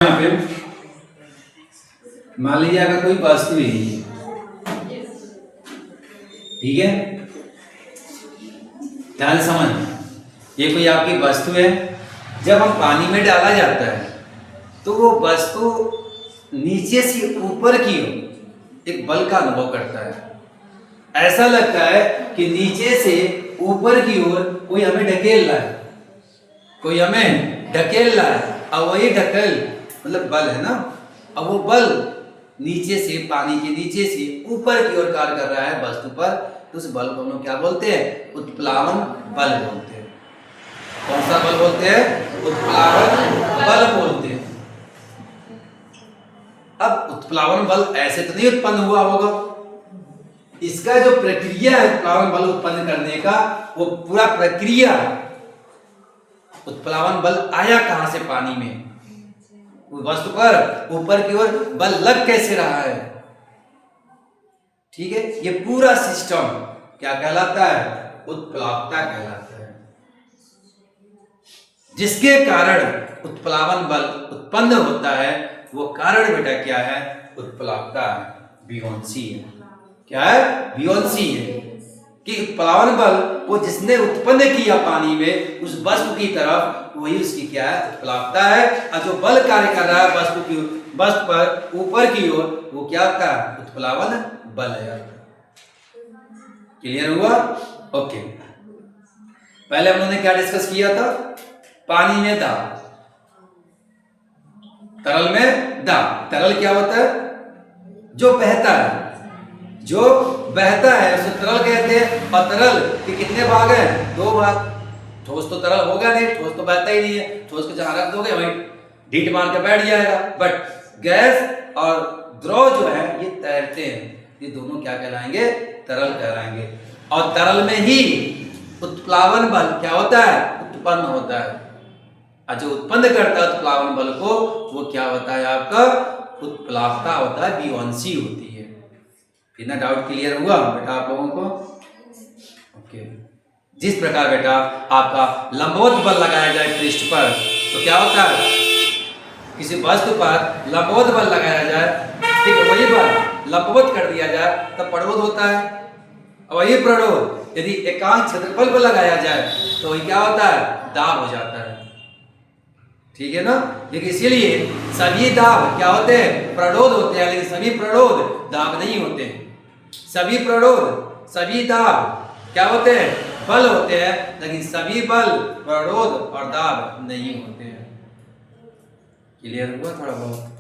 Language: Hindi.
यहाँ पे मान लीजिए अगर कोई वस्तु है, ठीक है, ध्यान समझ, ये कोई आपकी वस्तु है। जब हम पानी में डाला जाता है तो वो वस्तु नीचे से ऊपर की ओर एक बल का अनुभव करता है। ऐसा लगता है कि नीचे से ऊपर की ओर कोई हमें ढकेल रहा है, कोई हमें ढकेल रहा है। अब वही ढकेल मतलब बल है ना। अब वो बल नीचे से, पानी के नीचे से ऊपर की ओर कार्य कर रहा है वस्तु पर, तो उस बल को हम लोग क्या बोलते हैं? उत्प्लावन बल बोलते हैं। कौन सा बल बोलते हैं? उत्प्लावन बल बोलते हैं। अब उत्प्लावन बल ऐसे तो नहीं उत्पन्न हुआ होगा, इसका जो प्रक्रिया है उत्प्लावन बल उत्पन्न करने का, वो पूरा प्रक्रिया, उत्प्लावन बल आया कहां से पानी में, वस्तु पर ऊपर की ओर बल लग कैसे रहा है, ठीक है। ये पूरा सिस्टम क्या कहलाता है? उत्प्लावकता कहलाता है, जिसके कारण उत्प्लावन बल उत्पन्न होता है। वो कारण बेटा क्या है? उत्प्लावकता है, बियोंसी है। क्या है? बियोंसी है कि उत्प्लावन बल को जिसने उत्पन्न किया पानी में, उस वस्तु की तरफ, वही उसकी क्या है? उत्प्लावकता है। और जो बल कार्य कर रहा है वस्तु पर ऊपर की ओर, वो क्या का? उत्प्लावन बल है। क्लियर हुआ? ओके। पहले हम लोगों ने क्या डिस्कस किया था? पानी में दाब, तरल में दाब। तरल क्या होता है? जो बहता है, जो बहता है उसे तरल कहते हैं। और तरल के कितने भाग हैं? दो भाग। ठोस तो तरल होगा नहीं, ठोस तो बहता ही नहीं है। ठोस को जहां रख दोगे वहीं ढीठ मार के बैठ जाएगा। बट गैस और द्रव जो है ये तैरते हैं। ये दोनों क्या कहलाएंगे? तरल कहलाएंगे। और तरल में ही उत्प्लावन बल क्या होता है? उत्पन्न होता है। और जो उत्पन्न करता है उत्प्लावन बल को, वो क्या होता है? आपका उत्प्लावकता होता है, बियोंसी होती है। इतना डाउट क्लियर हुआ बेटा आप लोगों को? ओके। जिस प्रकार बेटा आपका लंबवत बल लगाया जाए पृष्ठ पर, तो क्या होता है? किसी वस्तु पर लंबवत बल लगाया जाए, ठीक है, वही बल लंबवत कर दिया जाए तब प्ररोध होता है। वही प्ररोध यदि एकांक क्षेत्रफल पर लगाया जाए तो वही क्या होता है? दाब हो जाता है, ठीक है ना। लेकिन इसीलिए सभी दाब क्या होते हैं? प्ररोध होते हैं। लेकिन सभी प्ररोध दाब नहीं होते हैं। सभी प्ररोध, सभी दाब क्या होते हैं? बल होते हैं। लेकिन सभी बल, प्ररोध और दाब नहीं होते हैं। क्लियर हुआ थोड़ा बहुत?